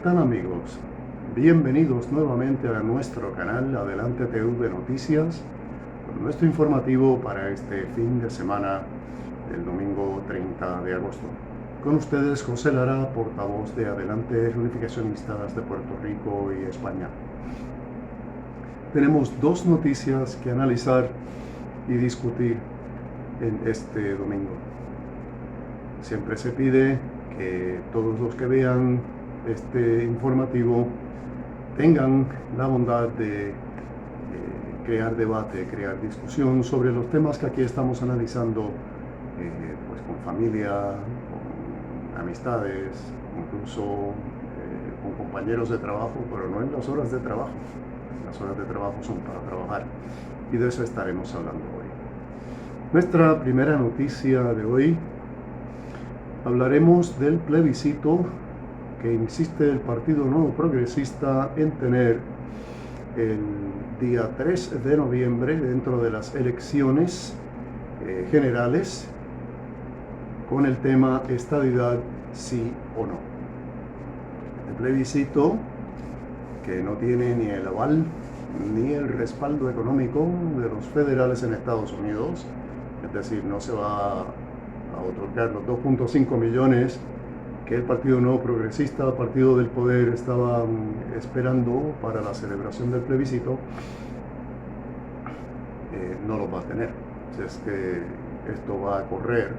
tal, amigos? Bienvenidos nuevamente a nuestro canal Adelante TV Noticias, con nuestro informativo para este fin de semana del domingo 30 de agosto. Con ustedes José Lara, portavoz de Adelante Reunificacionistas de Puerto Rico y España. Tenemos dos noticias que analizar y discutir en este domingo. Siempre se pide que todos los que vean este informativo tengan la bondad de crear debate, crear discusión sobre los temas que aquí estamos analizando, pues con familia, con amistades, incluso con compañeros de trabajo, pero no en las horas de trabajo. Las horas de trabajo son para trabajar, y de eso estaremos hablando hoy. Nuestra primera noticia de hoy, hablaremos del plebiscito que insiste el Partido Nuevo Progresista en tener el día 3 de noviembre dentro de las elecciones generales, con el tema estadidad sí o no. El plebiscito, que no tiene ni el aval ni el respaldo económico de los federales en Estados Unidos, es decir, no se va a otorgar los 2.5 millones que el Partido Nuevo Progresista, Partido del Poder, estaban esperando para la celebración del plebiscito, no los va a tener. Es que esto va a correr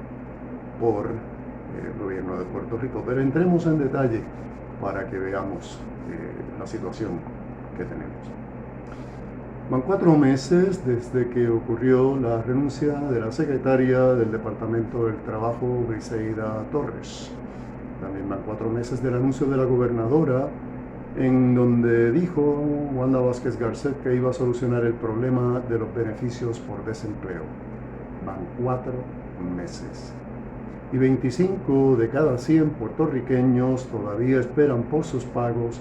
por el gobierno de Puerto Rico. Pero entremos en detalle para que veamos la situación que tenemos. Van 4 meses desde que ocurrió la renuncia de la secretaria del Departamento del Trabajo, Briseida Torres. También van 4 meses del anuncio de la gobernadora, en donde dijo Wanda Vázquez Garcet que iba a solucionar el problema de los beneficios por desempleo. Van 4 meses. Y 25 de cada 100 puertorriqueños todavía esperan por sus pagos,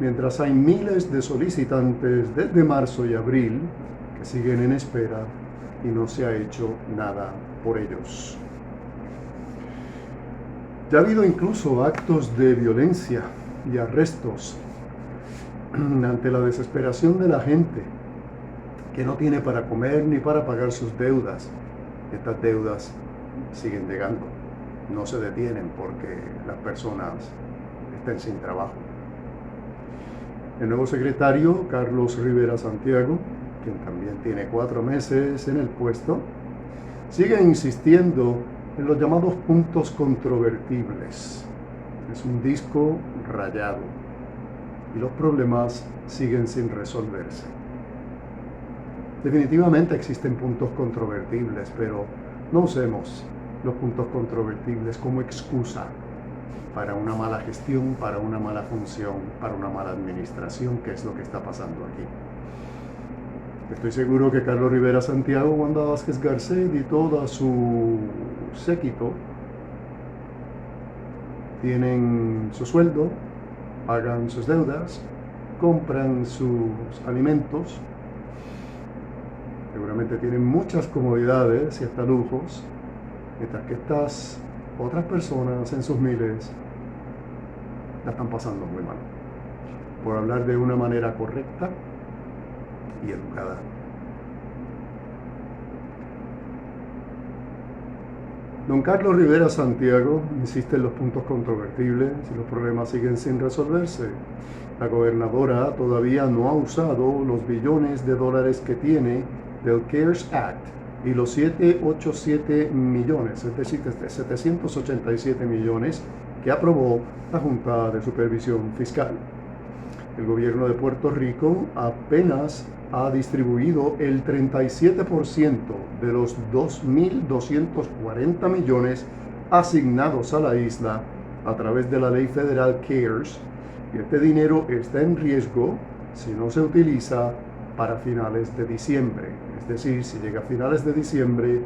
mientras hay miles de solicitantes desde marzo y abril que siguen en espera y no se ha hecho nada por ellos. Ya ha habido incluso actos de violencia y arrestos ante la desesperación de la gente que no tiene para comer ni para pagar sus deudas. Estas deudas siguen llegando, no se detienen porque las personas estén sin trabajo. El nuevo secretario, Carlos Rivera Santiago, quien también tiene 4 meses en el puesto, sigue insistiendo en los llamados puntos controvertibles. Es un disco rayado y los problemas siguen sin resolverse. Definitivamente existen puntos controvertibles, pero no usemos los puntos controvertibles como excusa para una mala gestión, para una mala función, para una mala administración, que es lo que está pasando aquí. Estoy seguro que Carlos Rivera Santiago, Wanda Vázquez Garcet y todo su séquito tienen su sueldo, pagan sus deudas, compran sus alimentos, seguramente tienen muchas comodidades y hasta lujos, mientras que estas otras personas en sus miles la están pasando muy mal, por hablar de una manera correcta y educada. Don Carlos Rivera Santiago insiste en los puntos controvertibles y los problemas siguen sin resolverse. La gobernadora todavía no ha usado los billones de dólares que tiene del CARES Act y los 787 millones, es decir, 787 millones que aprobó la Junta de Supervisión Fiscal. El gobierno de Puerto Rico apenas ha distribuido el 37% de los 2.240 millones asignados a la isla a través de la ley federal CARES, y este dinero está en riesgo si no se utiliza para finales de diciembre. Es decir, si llega a finales de diciembre,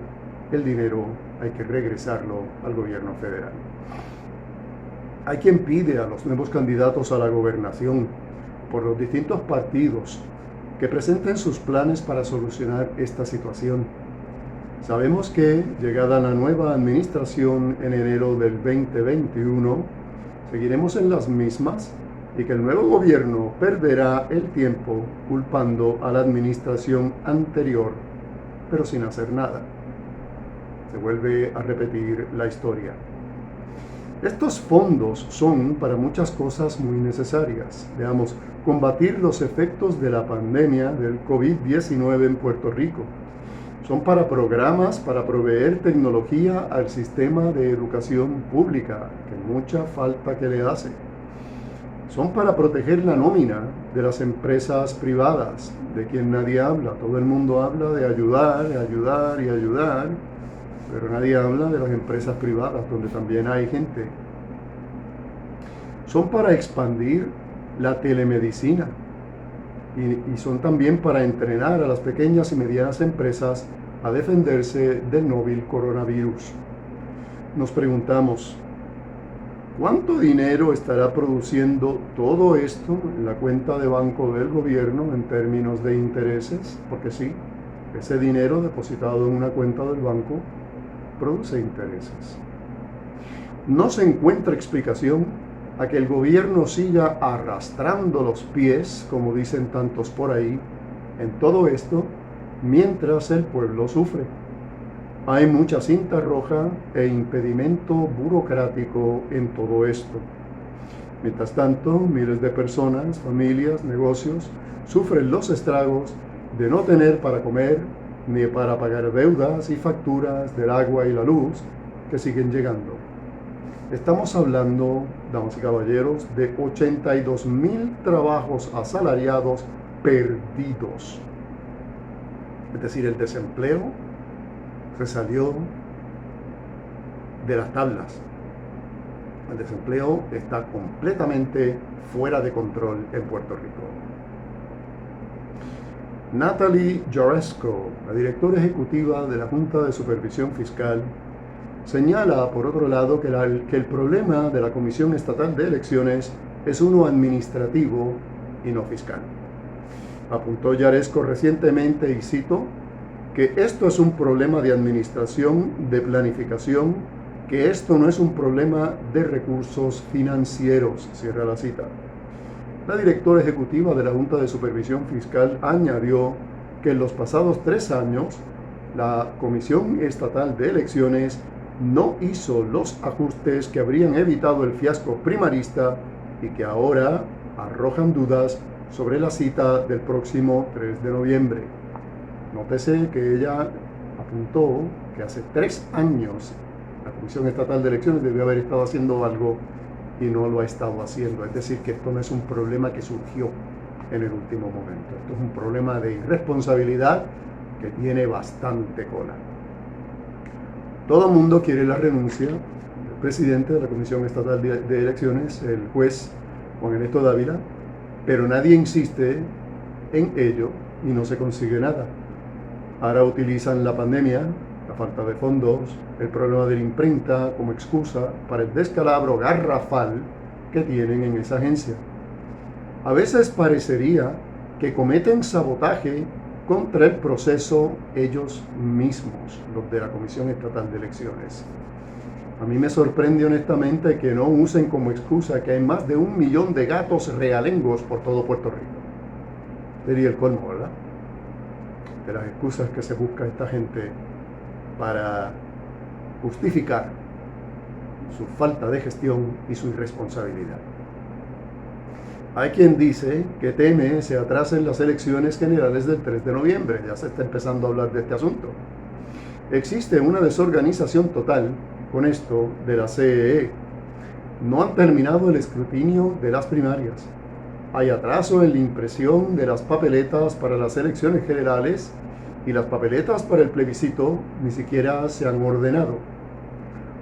el dinero hay que regresarlo al gobierno federal. Hay quien pide a los nuevos candidatos a la gobernación por los distintos partidos que presenten sus planes para solucionar esta situación. Sabemos que, llegada la nueva administración en enero del 2021, seguiremos en las mismas y que el nuevo gobierno perderá el tiempo culpando a la administración anterior, pero sin hacer nada. Se vuelve a repetir la historia. Estos fondos son para muchas cosas muy necesarias. Veamos, combatir los efectos de la pandemia del COVID-19 en Puerto Rico. Son para programas para proveer tecnología al sistema de educación pública, que mucha falta que le hace. Son para proteger la nómina de las empresas privadas, de quien nadie habla. Todo el mundo habla de ayudar, ayudar y ayudar, pero nadie habla de las empresas privadas, donde también hay gente. Son para expandir la telemedicina y son también para entrenar a las pequeñas y medianas empresas a defenderse del novel coronavirus. Nos preguntamos, ¿cuánto dinero estará produciendo todo esto en la cuenta de banco del gobierno en términos de intereses? Porque sí, ese dinero depositado en una cuenta del banco produce intereses. No se encuentra explicación a que el gobierno siga arrastrando los pies, como dicen tantos por ahí, en todo esto, mientras el pueblo sufre. Hay mucha cinta roja e impedimento burocrático en todo esto. Mientras tanto, miles de personas, familias, negocios, sufren los estragos de no tener para comer, ni para pagar deudas y facturas del agua y la luz que siguen llegando. Estamos hablando, damas y caballeros, de 82,000 trabajos asalariados perdidos. Es decir, el desempleo se salió de las tablas. El desempleo está completamente fuera de control en Puerto Rico. Natalie Jaresko, la directora ejecutiva de la Junta de Supervisión Fiscal, señala, por otro lado, que el problema de la Comisión Estatal de Elecciones es uno administrativo y no fiscal. Apuntó Jaresko recientemente, y cito, que esto es un problema de administración, de planificación, que esto no es un problema de recursos financieros, cierra la cita. La directora ejecutiva de la Junta de Supervisión Fiscal añadió que en los pasados 3 años, la Comisión Estatal de Elecciones no hizo los ajustes que habrían evitado el fiasco primarista y que ahora arrojan dudas sobre la cita del próximo 3 de noviembre. Nótese que ella apuntó que hace 3 años la Comisión Estatal de Elecciones debió haber estado haciendo algo y no lo ha estado haciendo. Es decir, que esto no es un problema que surgió en el último momento. Esto es un problema de irresponsabilidad que tiene bastante cola. Todo el mundo quiere la renuncia del presidente de la Comisión Estatal de Elecciones, el juez Juan Ernesto Dávila, pero nadie insiste en ello y no se consigue nada. Ahora utilizan la pandemia, la falta de fondos, el problema de la imprenta como excusa para el descalabro garrafal que tienen en esa agencia. A veces parecería que cometen sabotaje contra el proceso ellos mismos, los de la Comisión Estatal de Elecciones. A mí me sorprende honestamente que no usen como excusa que hay más de 1 millón de gatos realengos por todo Puerto Rico. Sería el colmo, ¿verdad? De las excusas que se busca esta gente para justificar su falta de gestión y su irresponsabilidad. Hay quien dice que teme se atrasen las elecciones generales del 3 de noviembre. Ya se está empezando a hablar de este asunto. Existe una desorganización total con esto de la CEE. No han terminado el escrutinio de las primarias. Hay atraso en la impresión de las papeletas para las elecciones generales y las papeletas para el plebiscito ni siquiera se han ordenado.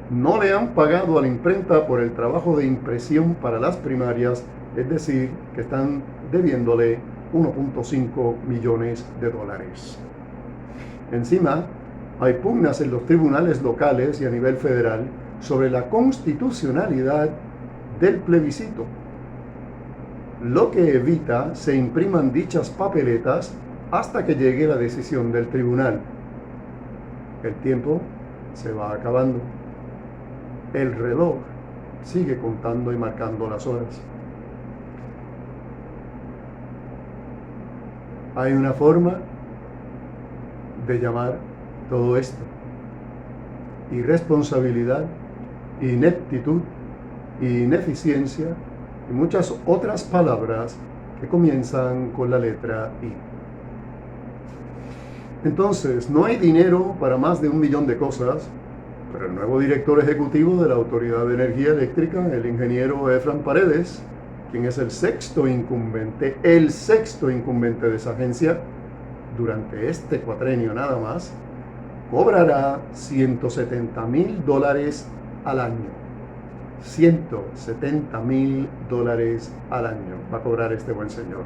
No le han pagado a la imprenta por el trabajo de impresión para las primarias, es decir, que están debiéndole 1.5 millones de dólares. Encima, hay pugnas en los tribunales locales y a nivel federal sobre la constitucionalidad del plebiscito, lo que evita se impriman dichas papeletas hasta que llegue la decisión del tribunal. El tiempo se va acabando. El reloj sigue contando y marcando las horas. Hay una forma de llamar todo esto: irresponsabilidad, ineptitud, ineficiencia y muchas otras palabras que comienzan con la letra I. Entonces, no hay dinero para más de 1 millón de cosas, pero el nuevo director ejecutivo de la Autoridad de Energía Eléctrica, el ingeniero Efraín Paredes, quien es el sexto incumbente de esa agencia durante este cuatrenio nada más, cobrará $170,000 al año. $170,000 al año va a cobrar este buen señor.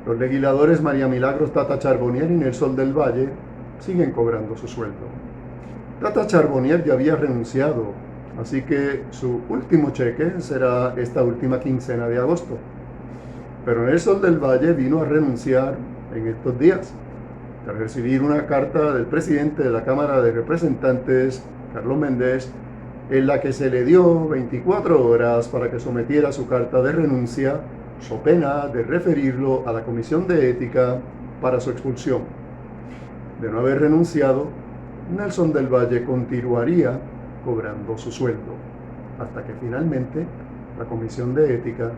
Los legisladores María Milagros Tata Charbonnier y Nelson del Valle siguen cobrando su sueldo. Tata Charbonnier ya había renunciado, así que su último cheque será esta última quincena de agosto. Pero Nelson del Valle vino a renunciar en estos días, tras recibir una carta del presidente de la Cámara de Representantes, Carlos Méndez, en la que se le dio 24 horas para que sometiera su carta de renuncia, so pena de referirlo a la Comisión de Ética para su expulsión. De no haber renunciado, Nelson del Valle continuaría cobrando su sueldo, hasta que finalmente la Comisión de Ética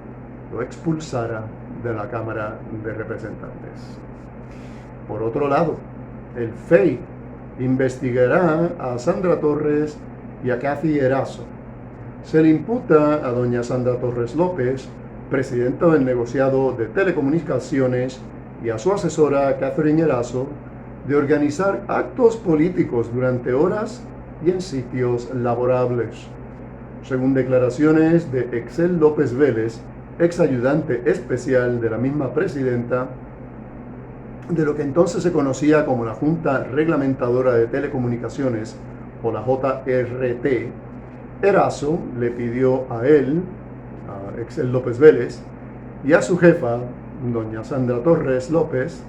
lo expulsara de la Cámara de Representantes. Por otro lado, el FEI investigará a Sandra Torres y a Cathy Erazo. Se le imputa a doña Sandra Torres López, presidenta del negociado de telecomunicaciones, y a su asesora Catherine Erazo, de organizar actos políticos durante horas y en sitios laborables. Según declaraciones de Excel López Vélez, ex ayudante especial de la misma presidenta, de lo que entonces se conocía como la Junta Reglamentadora de Telecomunicaciones, o la JRT, Erazo le pidió a él, a Excel López Vélez, y a su jefa, doña Sandra Torres López,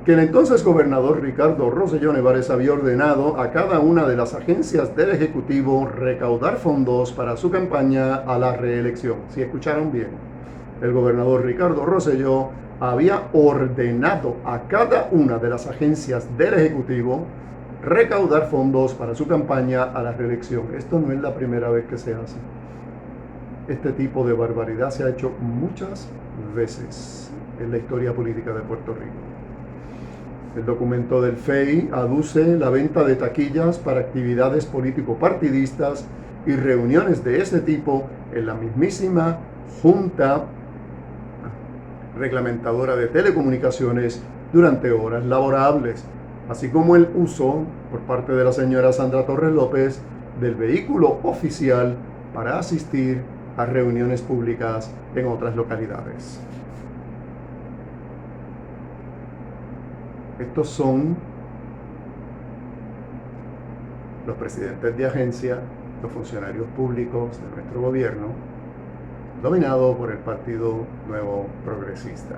que el entonces gobernador Ricardo Rosselló Nevares había ordenado a cada una de las agencias del Ejecutivo recaudar fondos para su campaña a la reelección. Si escucharon bien, el gobernador Ricardo Rosselló había ordenado a cada una de las agencias del Ejecutivo recaudar fondos para su campaña a la reelección. Esto no es la primera vez que se hace. Este tipo de barbaridad se ha hecho muchas veces en la historia política de Puerto Rico. El documento del FEI aduce la venta de taquillas para actividades político-partidistas y reuniones de ese tipo en la mismísima Junta Reglamentadora de Telecomunicaciones durante horas laborables, así como el uso por parte de la señora Sandra Torres López del vehículo oficial para asistir a reuniones públicas en otras localidades. Estos son los presidentes de agencia, los funcionarios públicos de nuestro gobierno, dominado por el Partido Nuevo Progresista.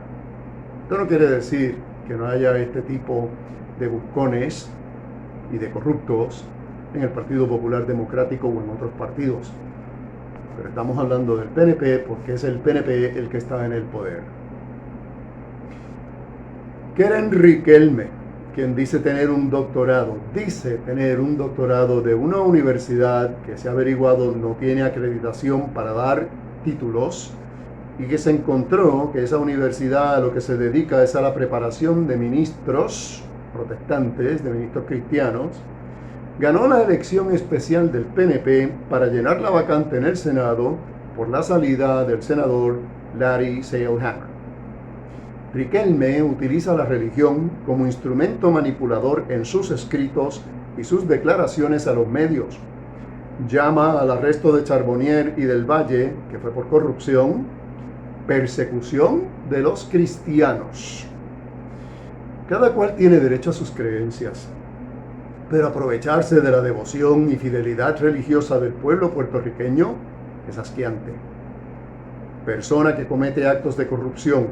Esto no quiere decir que no haya este tipo de buscones y de corruptos en el Partido Popular Democrático o en otros partidos. Pero estamos hablando del PNP porque es el PNP el que está en el poder. Keren Riquelme, quien dice tener un doctorado de una universidad que se ha averiguado no tiene acreditación para dar títulos, y que se encontró que esa universidad a lo que se dedica es a la preparación de ministros protestantes, de ministros cristianos, ganó la elección especial del PNP para llenar la vacante en el Senado por la salida del senador Larry Seilhammer. Riquelme utiliza la religión como instrumento manipulador en sus escritos y sus declaraciones a los medios. Llama al arresto de Charbonnier y del Valle, que fue por corrupción, persecución de los cristianos. Cada cual tiene derecho a sus creencias, pero aprovecharse de la devoción y fidelidad religiosa del pueblo puertorriqueño es asqueante. Persona que comete actos de corrupción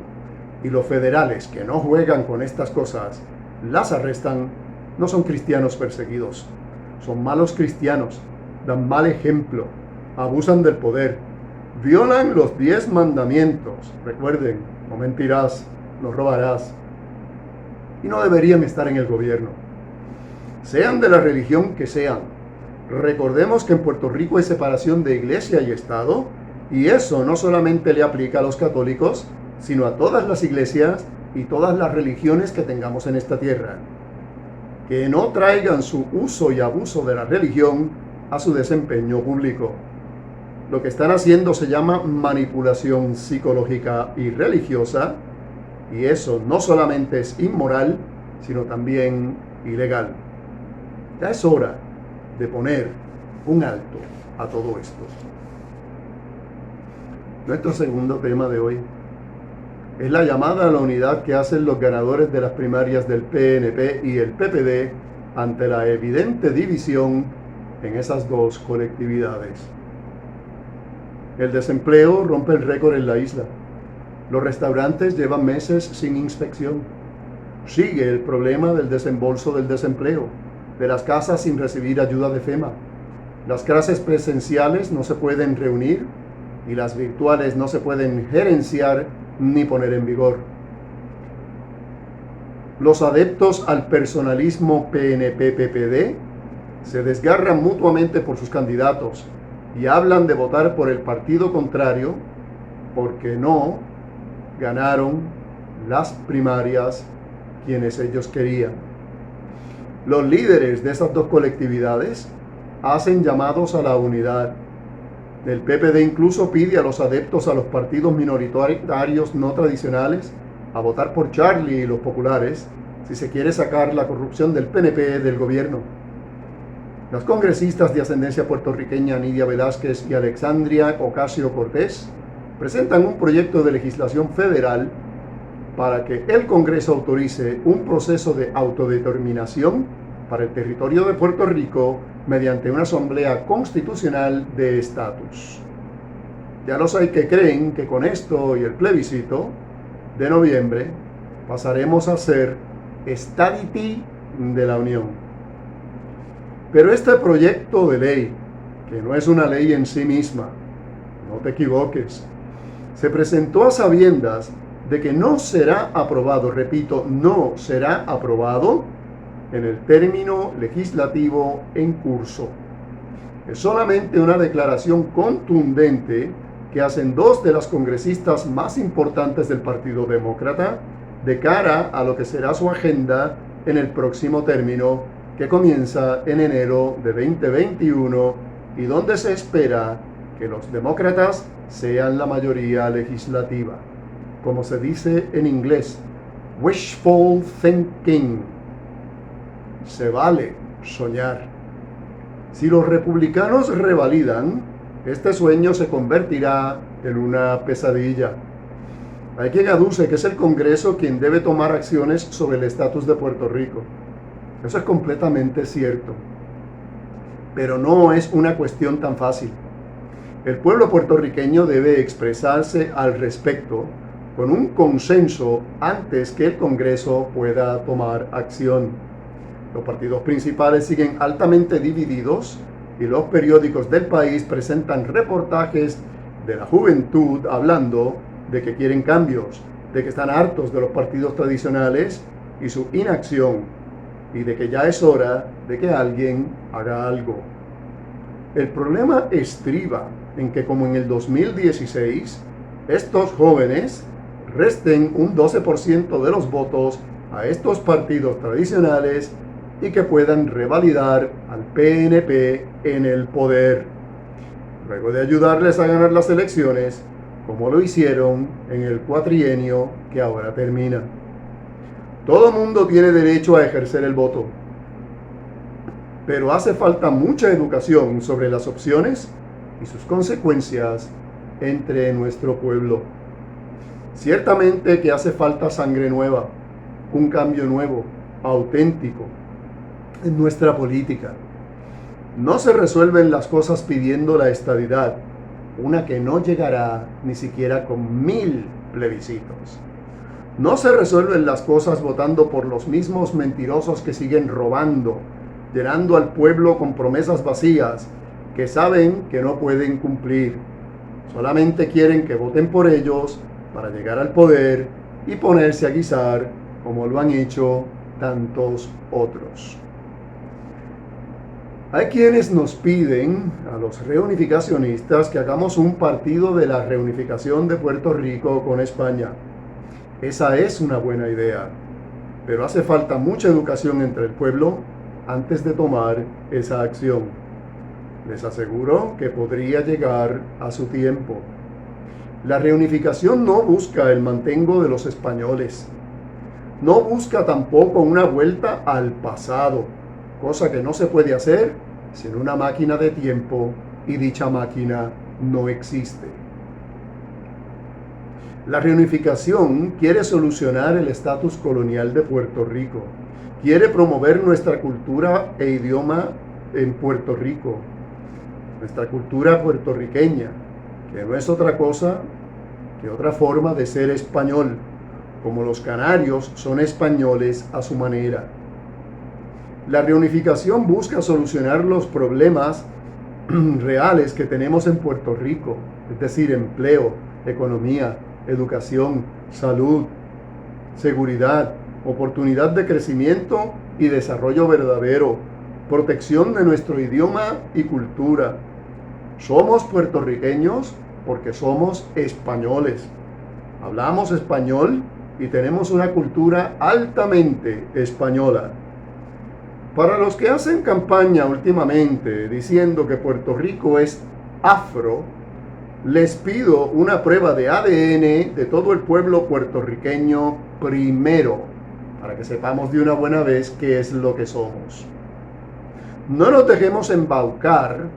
y los federales que no juegan con estas cosas las arrestan, no son cristianos perseguidos, son malos cristianos, dan mal ejemplo, abusan del poder, violan los 10 mandamientos. Recuerden, no mentirás, no robarás, y no deberían estar en el gobierno. Sean de la religión que sean. Recordemos que en Puerto Rico hay separación de iglesia y Estado, y eso no solamente le aplica a los católicos, sino a todas las iglesias y todas las religiones que tengamos en esta tierra. Que no traigan su uso y abuso de la religión a su desempeño público. Lo que están haciendo se llama manipulación psicológica y religiosa, y eso no solamente es inmoral, sino también ilegal. Ya es hora de poner un alto a todo esto. Nuestro segundo tema de hoy es la llamada a la unidad que hacen los ganadores de las primarias del PNP y el PPD ante la evidente división en esas dos colectividades. El desempleo rompe el récord en la isla. Los restaurantes llevan meses sin inspección. Sigue el problema del desembolso del desempleo, de las casas sin recibir ayuda de FEMA. Las clases presenciales no se pueden reunir y las virtuales no se pueden gerenciar ni poner en vigor. Los adeptos al personalismo PNP-PPD se desgarran mutuamente por sus candidatos y hablan de votar por el partido contrario porque no ganaron las primarias quienes ellos querían. Los líderes de esas dos colectividades hacen llamados a la unidad. El PPD incluso pide a los adeptos a los partidos minoritarios no tradicionales a votar por Charlie y los populares si se quiere sacar la corrupción del PNP del gobierno. Las congresistas de ascendencia puertorriqueña Nidia Velázquez y Alexandria Ocasio-Cortez presentan un proyecto de legislación federal para que el Congreso autorice un proceso de autodeterminación para el territorio de Puerto Rico mediante una asamblea constitucional de estatus. Ya los hay que creen que con esto y el plebiscito de noviembre pasaremos a ser estadity de la Unión. Pero este proyecto de ley, que no es una ley en sí misma, no te equivoques, se presentó a sabiendas de que no será aprobado, repito, no será aprobado en el término legislativo en curso. Es solamente una declaración contundente que hacen dos de las congresistas más importantes del Partido Demócrata de cara a lo que será su agenda en el próximo término que comienza en enero de 2021 y donde se espera que los demócratas sean la mayoría legislativa. Como se dice en inglés, wishful thinking. Se vale soñar. Si los republicanos revalidan, este sueño se convertirá en una pesadilla. Hay quien aduce que es el Congreso quien debe tomar acciones sobre el estatus de Puerto Rico. Eso es completamente cierto. Pero no es una cuestión tan fácil. El pueblo puertorriqueño debe expresarse al respecto con un consenso antes que el Congreso pueda tomar acción. Los partidos principales siguen altamente divididos y los periódicos del país presentan reportajes de la juventud hablando de que quieren cambios, de que están hartos de los partidos tradicionales y su inacción, y de que ya es hora de que alguien haga algo. El problema estriba en que, como en el 2016, estos jóvenes resten un 12% de los votos a estos partidos tradicionales y que puedan revalidar al PNP en el poder, luego de ayudarles a ganar las elecciones, como lo hicieron en el cuatrienio que ahora termina. Todo mundo tiene derecho a ejercer el voto, pero hace falta mucha educación sobre las opciones y sus consecuencias entre nuestro pueblo. Ciertamente que hace falta sangre nueva, un cambio nuevo, auténtico, en nuestra política. No se resuelven las cosas pidiendo la estadidad, una que no llegará ni siquiera con 1000 plebiscitos. No se resuelven las cosas votando por los mismos mentirosos que siguen robando, llenando al pueblo con promesas vacías que saben que no pueden cumplir. Solamente quieren que voten por ellos para llegar al poder y ponerse a guisar como lo han hecho tantos otros. Hay quienes nos piden a los reunificacionistas que hagamos un partido de la reunificación de Puerto Rico con España. Esa es una buena idea, pero hace falta mucha educación entre el pueblo antes de tomar esa acción. Les aseguro que podría llegar a su tiempo. La reunificación no busca el mantengo de los españoles. No busca tampoco una vuelta al pasado, cosa que no se puede hacer sin una máquina de tiempo, y dicha máquina no existe. La reunificación quiere solucionar el estatus colonial de Puerto Rico, quiere promover nuestra cultura e idioma en Puerto Rico, nuestra cultura puertorriqueña, que no es otra cosa que otra forma de ser español, como los canarios son españoles a su manera. La reunificación busca solucionar los problemas reales que tenemos en Puerto Rico, es decir, empleo, economía, educación, salud, seguridad, oportunidad de crecimiento y desarrollo verdadero, protección de nuestro idioma y cultura. Somos puertorriqueños porque somos españoles. Hablamos español y tenemos una cultura altamente española. Para los que hacen campaña últimamente diciendo que Puerto Rico es afro, les pido una prueba de ADN de todo el pueblo puertorriqueño primero, para que sepamos de una buena vez qué es lo que somos. No nos dejemos embaucar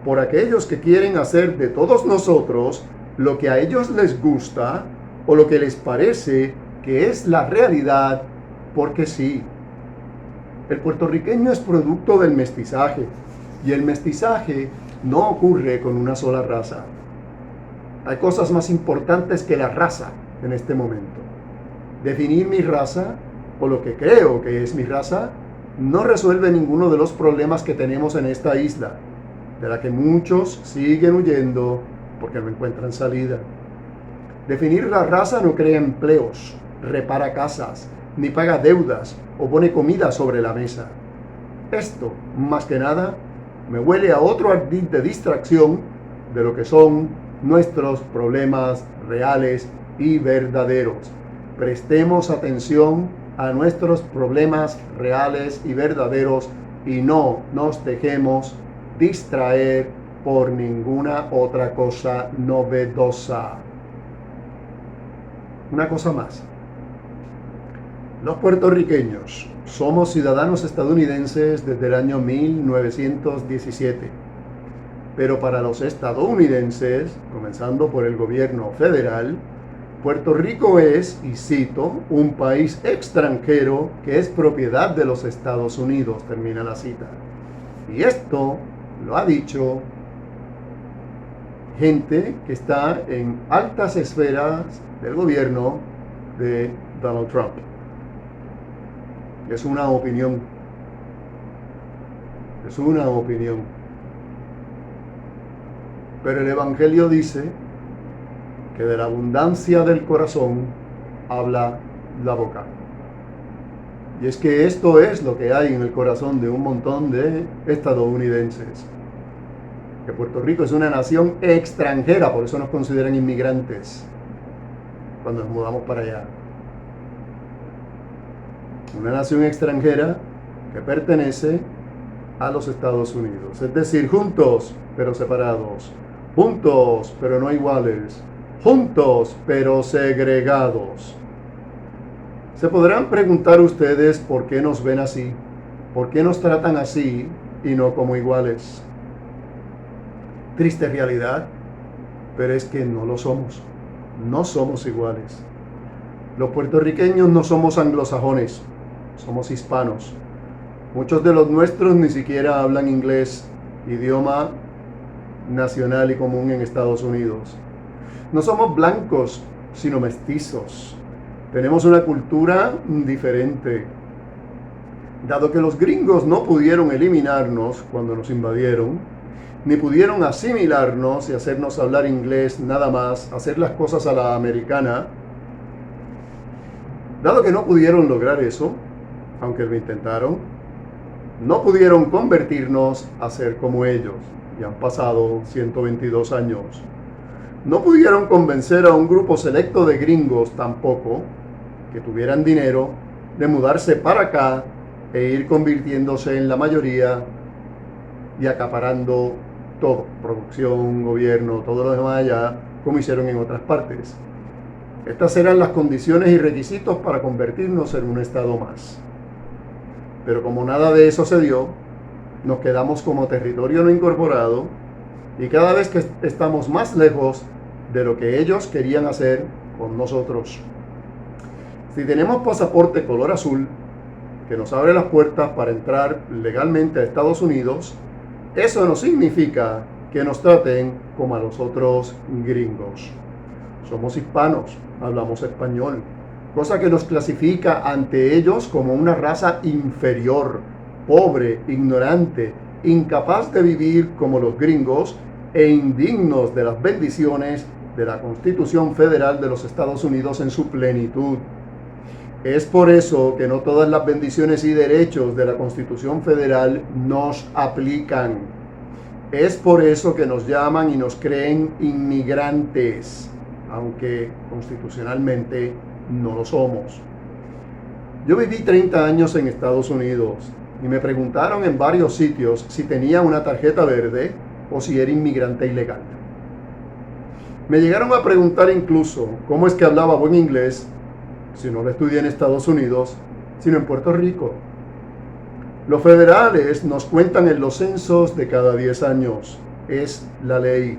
por aquellos que quieren hacer de todos nosotros lo que a ellos les gusta o lo que les parece que es la realidad, porque sí. El puertorriqueño es producto del mestizaje, y el mestizaje no ocurre con una sola raza. Hay cosas más importantes que la raza en este momento. Definir mi raza, o lo que creo que es mi raza, no resuelve ninguno de los problemas que tenemos en esta isla, de la que muchos siguen huyendo porque no encuentran salida. Definir la raza no crea empleos, repara casas, ni paga deudas o pone comida sobre la mesa. Esto, más que nada, me huele a otro ardid de distracción de lo que son nuestros problemas reales y verdaderos. Prestemos atención a nuestros problemas reales y verdaderos y no nos dejemos distraer por ninguna otra cosa novedosa. Una cosa más. Los puertorriqueños somos ciudadanos estadounidenses desde el año 1917, pero para los estadounidenses, comenzando por el gobierno federal, Puerto Rico es, y cito, un país extranjero que es propiedad de los Estados Unidos, termina la cita. Y esto lo ha dicho gente que está en altas esferas del gobierno de Donald Trump. Es una opinión. Es una opinión. Pero el Evangelio dice que de la abundancia del corazón habla la boca. Y es que esto es lo que hay en el corazón de un montón de estadounidenses. Que Puerto Rico es una nación extranjera, por eso nos consideran inmigrantes cuando nos mudamos para allá. Una nación extranjera que pertenece a los Estados Unidos. Es decir, juntos pero separados, juntos pero no iguales, juntos pero segregados. Se podrán preguntar ustedes por qué nos ven así, por qué nos tratan así y no como iguales. Triste realidad, pero es que no lo somos. No somos iguales. Los puertorriqueños no somos anglosajones, somos hispanos. Muchos de los nuestros ni siquiera hablan inglés, idioma nacional y común en Estados Unidos. No somos blancos, sino mestizos. Tenemos una cultura diferente. Dado que los gringos no pudieron eliminarnos cuando nos invadieron, ni pudieron asimilarnos y hacernos hablar inglés nada más, hacer las cosas a la americana, Dado que no pudieron lograr eso, aunque lo intentaron, no pudieron convertirnos a ser como ellos. Y han pasado 122 años. No pudieron convencer a un grupo selecto de gringos tampoco, que tuvieran dinero, de mudarse para acá e ir convirtiéndose en la mayoría y acaparando todo, producción, gobierno, todo lo demás allá, como hicieron en otras partes. Estas eran las condiciones y requisitos para convertirnos en un estado más. Pero como nada de eso se dio, nos quedamos como territorio no incorporado y cada vez que estamos más lejos de lo que ellos querían hacer con nosotros. Si tenemos pasaporte color azul, que nos abre las puertas para entrar legalmente a Estados Unidos, eso no significa que nos traten como a los otros gringos. Somos hispanos, hablamos español, cosa que nos clasifica ante ellos como una raza inferior, pobre, ignorante, incapaz de vivir como los gringos e indignos de las bendiciones de la Constitución Federal de los Estados Unidos en su plenitud. Es por eso que no todas las bendiciones y derechos de la Constitución Federal nos aplican. Es por eso que nos llaman y nos creen inmigrantes, aunque constitucionalmente no lo somos. Yo viví 30 años en Estados Unidos y me preguntaron en varios sitios si tenía una tarjeta verde o si era inmigrante ilegal. Me llegaron a preguntar incluso cómo es que hablaba buen inglés si no lo estudié en Estados Unidos, sino en Puerto Rico. Los federales nos cuentan en los censos de cada 10 años. Es la ley.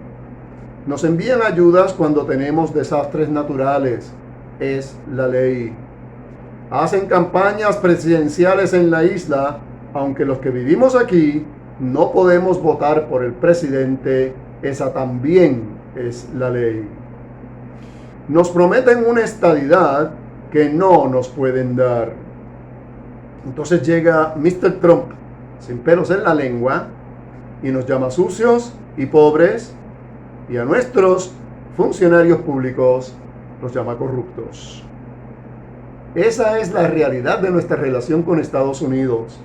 Nos envían ayudas cuando tenemos desastres naturales. Es la ley. Hacen campañas presidenciales en la isla, aunque los que vivimos aquí no podemos votar por el presidente. Esa también es la ley. Nos prometen una estadidad que no nos pueden dar. Entonces llega Mr. Trump, sin pelos en la lengua, y nos llama sucios y pobres, y a nuestros funcionarios públicos los llama corruptos. Esa es la realidad de nuestra relación con Estados Unidos.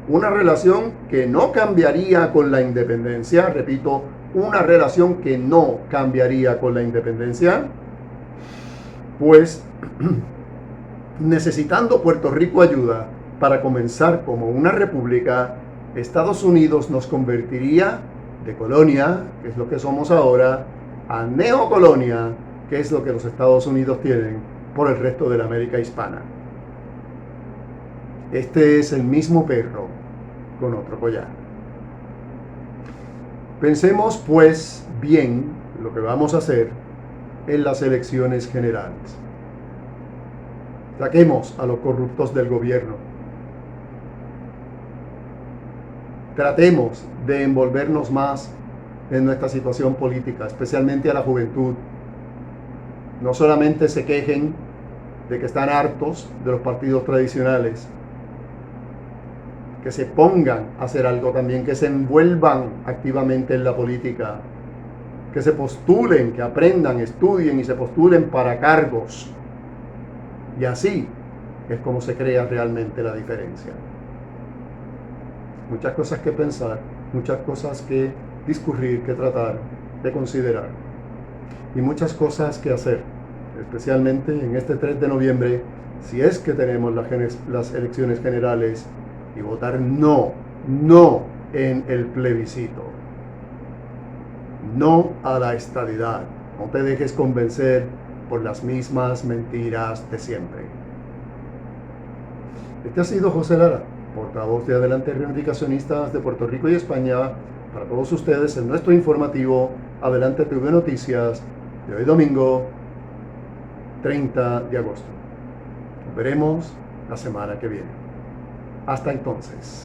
Una relación que no cambiaría con la independencia, repito, una relación que no cambiaría con la independencia, pues necesitando Puerto Rico ayuda para comenzar como una república, Estados Unidos nos convertiría de colonia, que es lo que somos ahora, a neocolonia, que es lo que los Estados Unidos tienen por el resto de la América hispana. Este es el mismo perro con otro collar. Pensemos pues bien lo que vamos a hacer en las elecciones generales. Saquemos a los corruptos del gobierno. Tratemos de envolvernos más en nuestra situación política, especialmente a la juventud. No solamente se quejen de que están hartos de los partidos tradicionales, que se pongan a hacer algo también, que se envuelvan activamente en la política, que se postulen, que aprendan, estudien y se postulen para cargos. Y así es como se crea realmente la diferencia. Muchas cosas que pensar, muchas cosas que discurrir, que tratar, de considerar. Y muchas cosas que hacer, especialmente en este 3 de noviembre, si es que tenemos las elecciones generales, y votar no en el plebiscito. No a la estadidad. No te dejes convencer por las mismas mentiras de siempre. Este ha sido José Lara, portavoz de Adelante Reivindicacionistas de Puerto Rico y España, para todos ustedes en nuestro informativo Adelante TV Noticias de hoy domingo 30 de agosto. Nos veremos la semana que viene. Hasta entonces.